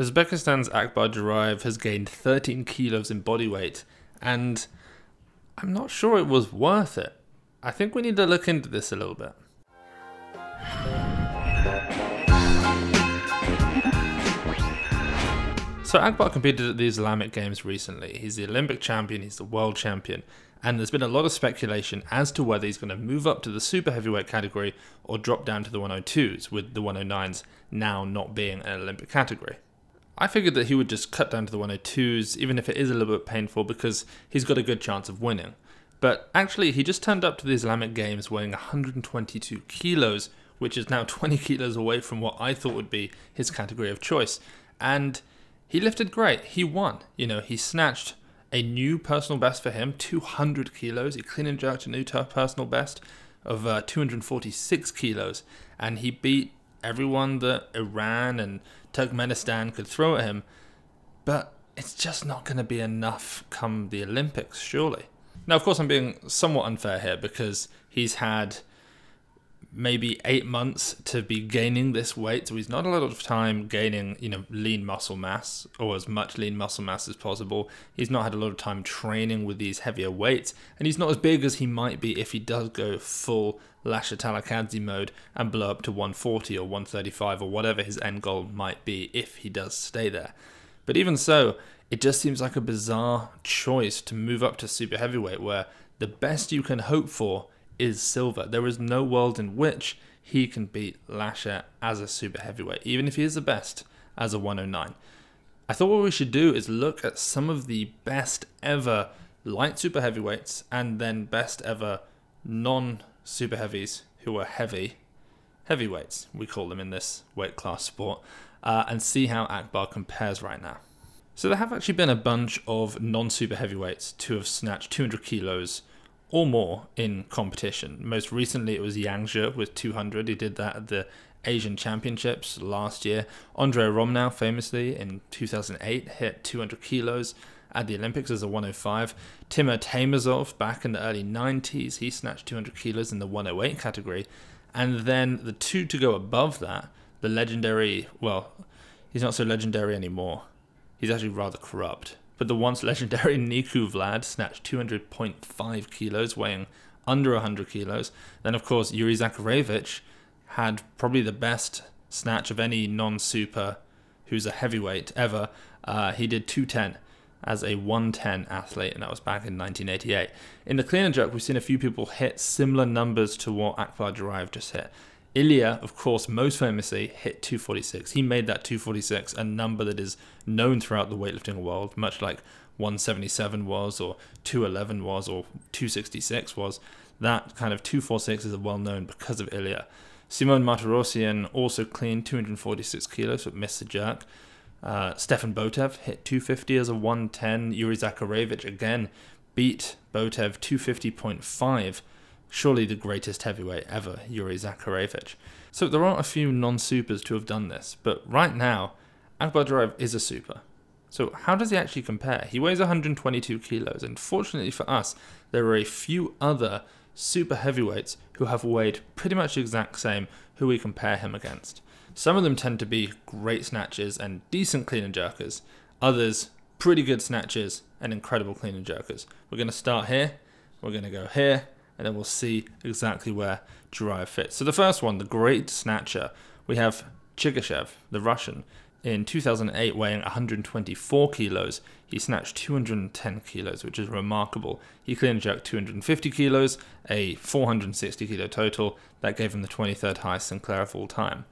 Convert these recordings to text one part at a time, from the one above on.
Uzbekistan's Akbar Djuraev has gained 13 kilos in body weight, and I'm not sure it was worth it. I think we need to look into this a little bit. So Akbar competed at the Islamic Games recently. He's the Olympic champion, he's the world champion, and there's been a lot of speculation as to whether he's going to move up to the super heavyweight category or drop down to the 102s, with the 109s now not being an Olympic category. I figured that he would just cut down to the 102s, even if it is a little bit painful, because he's got a good chance of winning. But actually, he just turned up to the Islamic Games weighing 122 kilos, which is now 20 kilos away from what I thought would be his category of choice. And he lifted great. He won. You know, he snatched a new personal best for him, 200 kilos. He clean and jerked a new personal best of 246 kilos. And he beat everyone that Iran and Turkmenistan could throw at him. But it's just not going to be enough come the Olympics, surely. Now, of course, I'm being somewhat unfair here because he's had maybe 8 months to be gaining this weight, so he's not a lot of time gaining, lean muscle mass, or as much lean muscle mass as possible. He's not had a lot of time training with these heavier weights, and he's not as big as he might be if he does go full Lasha Talakadze mode and blow up to 140 or 135 or whatever his end goal might be if he does stay there. But even so, it just seems like a bizarre choice to move up to super heavyweight, where the best you can hope for is silver. There is no world in which he can beat Lasha as a super heavyweight, even if he is the best as a 109. I thought what we should do is look at some of the best ever light super heavyweights and then best ever non-super heavies who are heavyweights, we call them in this weight class sport, and see how Akbar compares right now. So there have actually been a bunch of non-super heavyweights to have snatched 200 kilos or more in competition. Most recently it was Yang Zhe with 200. He did that at the Asian Championships last year. Andrei Romnau famously in 2008 hit 200 kilos at the Olympics as a 105. Timur Taymazov back in the early 90s, he snatched 200 kilos in the 108 category. And then the two to go above that, the legendary, well, he's not so legendary anymore. He's actually rather corrupt. But the once legendary Niku Vlad snatched 200.5 kilos, weighing under 100 kilos. Then, of course, Yuri Zakharevich had probably the best snatch of any non-super who's a heavyweight ever. He did 210 as a 110 athlete, and that was back in 1988. In the clean and jerk, we've seen a few people hit similar numbers to what Akbar Djuraev just hit. Ilya, of course, most famously hit 246. He made that 246 a number that is known throughout the weightlifting world, much like 177 was, or 211 was, or 266 was. That kind of 246 is well known because of Ilya. Simon Martirosyan also cleaned 246 kilos but missed the jerk. Stefan Botev hit 250 as a 110. Yuri Zakharevich again beat Botev 250.5. Surely the greatest heavyweight ever, Yuri Zakharevich. So there are a few non-supers to have done this, but right now, Akbar Djuraev is a super. So how does he actually compare? He weighs 122 kilos, and fortunately for us, there are a few other super heavyweights who have weighed pretty much the exact same who we compare him against. Some of them tend to be great snatchers and decent clean and jerkers. Others, pretty good snatchers and incredible clean and jerkers. We're going to start here, we're going to go here, and then we'll see exactly where Djuraev fits. So the first one, the great snatcher, we have Chigashev, the Russian. In 2008, weighing 124 kilos, he snatched 210 kilos, which is remarkable. He clean and jerked 250 kilos, a 460 kilo total. That gave him the 23rd highest Sinclair of all time.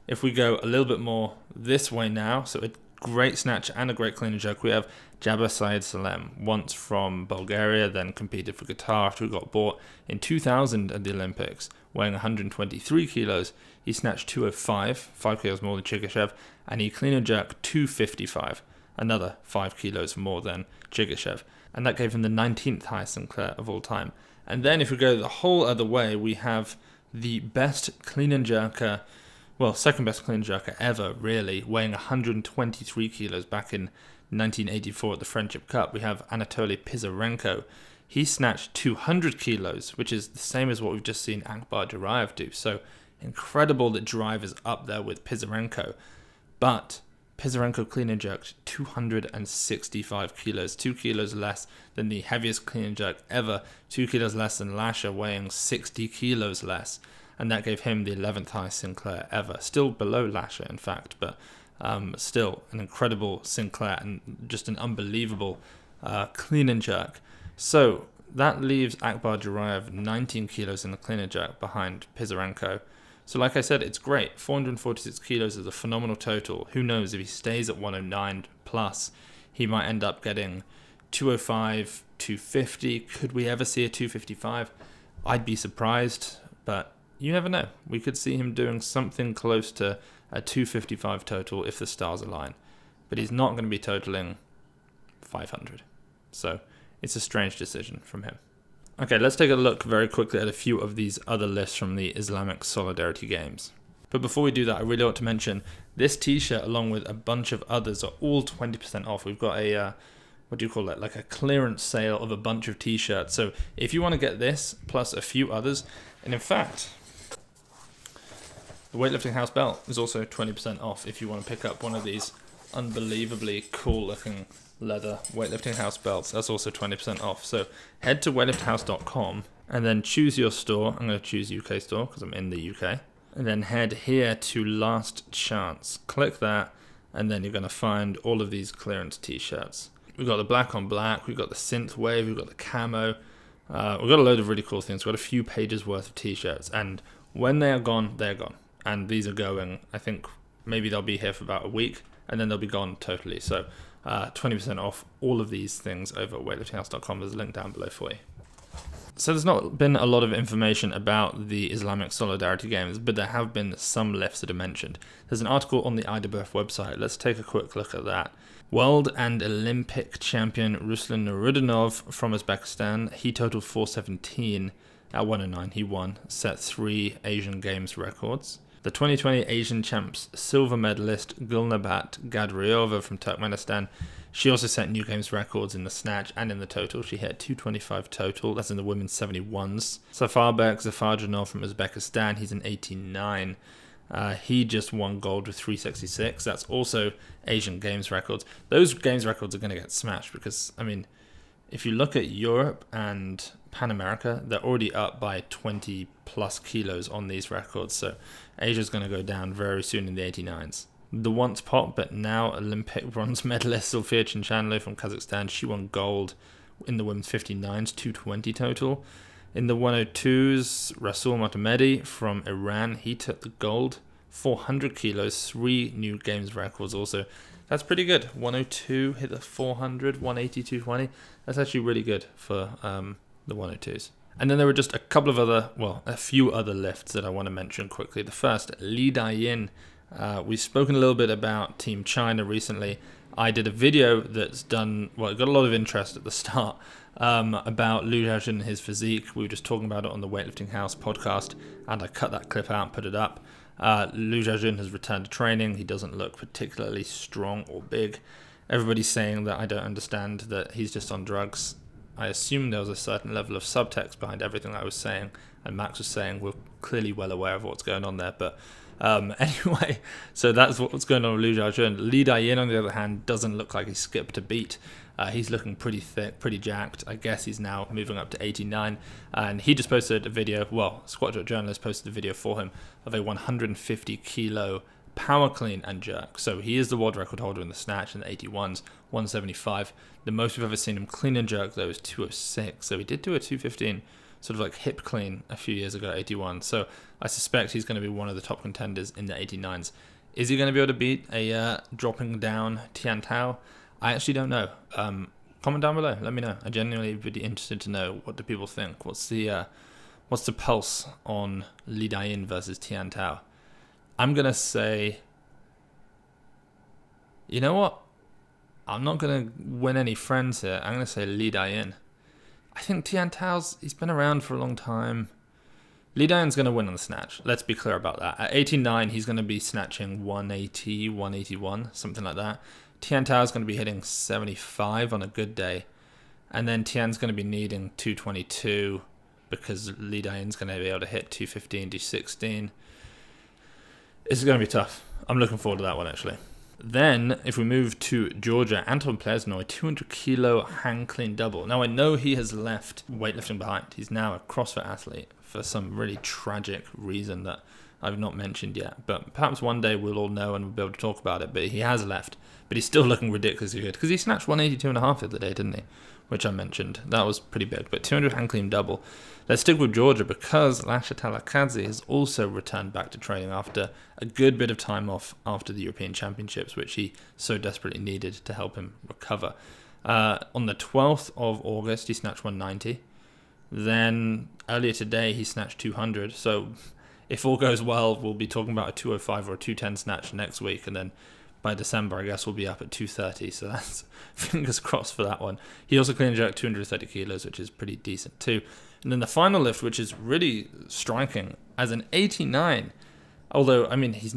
If we go a little bit more this way now, so a great snatch and a great clean and jerk, we have Jabir Syed Salem, once from Bulgaria, then competed for Qatar after he got bought in 2000 at the Olympics, weighing 123 kilos. He snatched 205, 5 kilos more than Chigashev, and he clean and jerked 255, another 5 kilos more than Chigashev. And that gave him the 19th highest Sinclair of all time. And then if we go the whole other way, we have the best clean and jerker, well, second best clean and jerker ever, really, weighing 123 kilos back in 1984 at the Friendship Cup. We have Anatoly Pisarenko. He snatched 200 kilos, which is the same as what we've just seen Akbar Djuraev do. So incredible that Djuraev is up there with Pisarenko. But Pisarenko clean and jerked 265 kilos, 2 kilos less than the heaviest clean and jerk ever, 2 kilos less than Lasher, weighing 60 kilos less. And that gave him the 11th highest Sinclair ever. Still below Lasher, in fact, but still an incredible Sinclair and just an unbelievable clean and jerk. So that leaves Akbar Djuraev 19 kilos in the clean and jerk behind Pisarenko. So like I said, it's great. 446 kilos is a phenomenal total. Who knows, if he stays at 109 plus, he might end up getting 205, 250. Could we ever see a 255? I'd be surprised, but you never know. We could see him doing something close to a 255 total if the stars align. But he's not going to be totaling 500. So it's a strange decision from him. Okay, let's take a look very quickly at a few of these other lists from the Islamic Solidarity Games. But before we do that, I really want to mention this t-shirt along with a bunch of others are all 20% off. We've got a, what do you call it, like a clearance sale of a bunch of t-shirts. So if you want to get this plus a few others, and in fact, the Weightlifting House belt is also 20% off if you want to pick up one of these unbelievably cool looking leather Weightlifting House belts. That's also 20% off. So head to weightliftinghouse.com and then choose your store. I'm going to choose UK store because I'm in the UK. And then head here to Last Chance. Click that and then you're going to find all of these clearance t-shirts. We've got the black on black, we've got the synth wave, we've got the camo. We've got a load of really cool things. We've got a few pages worth of t-shirts, and when they are gone, they're gone. And these are going, I think maybe they'll be here for about a week and then they'll be gone totally. So 20% off all of these things over at weightliftinghouse.com. There's a link down below for you. So there's not been a lot of information about the Islamic Solidarity Games, but there have been some lifts that are mentioned. There's an article on the IWF website. Let's take a quick look at that. World and Olympic champion Ruslan Nurudinov from Uzbekistan, he totaled 417 at 109. He won, set 3 Asian Games records. The 2020 Asian Champs silver medalist Gulnabat Gadriova from Turkmenistan, she also set new games records in the snatch and in the total. She hit 225 total, that's in the women's 71s. Safarberk Zafarjanov from Uzbekistan, he's an 89. He just won gold with 366. That's also Asian Games records. Those Games records are going to get smashed because, I mean, if you look at Europe and Pan America, they're already up by 20 plus kilos on these records. So Asia's going to go down very soon in the 89s. The once pop, but now Olympic bronze medalist Zulfiya Chinchanlo from Kazakhstan, she won gold in the women's 59s, 220 total. In the 102s, Rasul Mohammedi from Iran, he took the gold, 400 kilos, 3 new games records also. That's pretty good. 102 hit the 400, 180, 220. That's actually really good for the 102s. And then there were just a couple of other, well, a few other lifts that I want to mention quickly. The first, Li Dayin. We've spoken a little bit about Team China recently. I did a video that's done, well, it got a lot of interest at the start about Liu Xiaojun and his physique. We were just talking about it on the Weightlifting House podcast, and I cut that clip out and put it up. Liu Xiaojun has returned to training. He doesn't look particularly strong or big. Everybody's saying that I don't understand, that he's just on drugs. I assume there was a certain level of subtext behind everything I was saying, and Max was saying we're clearly well aware of what's going on there. But anyway, so that's what's going on with Liu Xiaojun. Li Dayin, on the other hand, doesn't look like he skipped a beat. He's looking pretty thick, pretty jacked. I guess he's now moving up to 89. And he just posted a video, well, Squat Journalist posted a video for him of a 150 kilo power clean and jerk. So he is the world record holder in the snatch in the 81s, 175. The most we've ever seen him clean and jerk, though, is 206. So he did do a 215 sort of like hip clean a few years ago, 81. So I suspect he's going to be one of the top contenders in the 89s. Is he going to be able to beat a dropping down Tian Tao? I actually don't know. Comment down below. Let me know. I genuinely would be interested to know, what do people think? What's the pulse on Li Dayin versus Tian Tao? I'm going to say, you know what? I'm not going to win any friends here. I'm going to say Li Dayin. I think Tian Tao's, he's been around for a long time. Li Dayin's going to win on the snatch. Let's be clear about that. At 89, he's going to be snatching 180, 181, something like that. Tian Tao's going to be hitting 75 on a good day. And then Tian's going to be needing 222 because Li Dayin's going to be able to hit 215, 216. It's going to be tough. I'm looking forward to that one, actually. Then, if we move to Georgia, Anton Plesnoy, 200 kilo hang clean double. Now, I know he has left weightlifting behind. He's now a CrossFit athlete for some really tragic reason that I've not mentioned yet. But perhaps one day we'll all know and we'll be able to talk about it. But he has left. But he's still looking ridiculously good because he snatched 182.5 the other day, didn't he? Which I mentioned. That was pretty big. But 200 hang clean double. Let's stick with Georgia because Lasha Talakazi has also returned back to training after a good bit of time off after the European Championships, which he so desperately needed to help him recover. On the 12th of August, he snatched 190. Then earlier today, he snatched 200. So if all goes well, we'll be talking about a 205 or a 210 snatch next week. And then by December, I guess we'll be up at 230. So that's fingers crossed for that one. He also clean and jerked 230 kilos, which is pretty decent too. And then the final lift, which is really striking, as an 89. Although, I mean, he's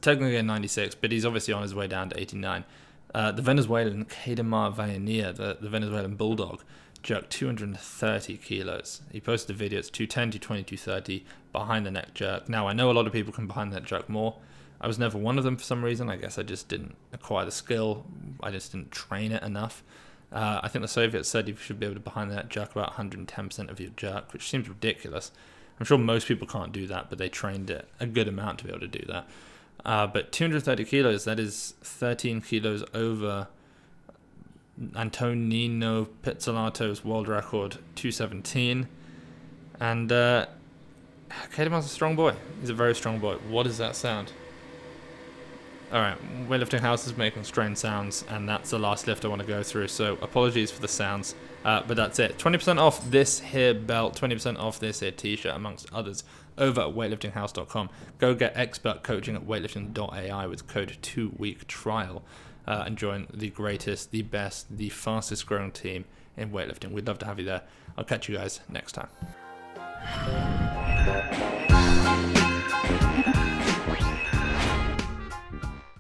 technically a 96, but he's obviously on his way down to 89. The Venezuelan Keydomar Vallenilla, the Venezuelan bulldog, jerked 230 kilos. He posted a video, it's 210, 220, 230, behind the neck jerk. Now, I know a lot of people can behind the neck jerk more. I was never one of them for some reason. I guess I just didn't acquire the skill. I just didn't train it enough. I think the Soviets said you should be able to behind that jerk about 110% of your jerk, which seems ridiculous. I'm sure most people can't do that, but they trained it a good amount to be able to do that. But 230 kilos, that is 13 kilos over Antonino Pizzolato's world record, 217. And Keydomar's a strong boy. He's a very strong boy. What is that sound? Alright, Weightlifting House is making strange sounds, and that's the last lift I want to go through, so apologies for the sounds, but that's it. 20% off this here belt, 20% off this here t-shirt, amongst others, over at weightliftinghouse.com. Go get expert coaching at weightlifting.ai with code 2week trial, and join the greatest, the best, the fastest growing team in weightlifting. We'd love to have you there. I'll catch you guys next time.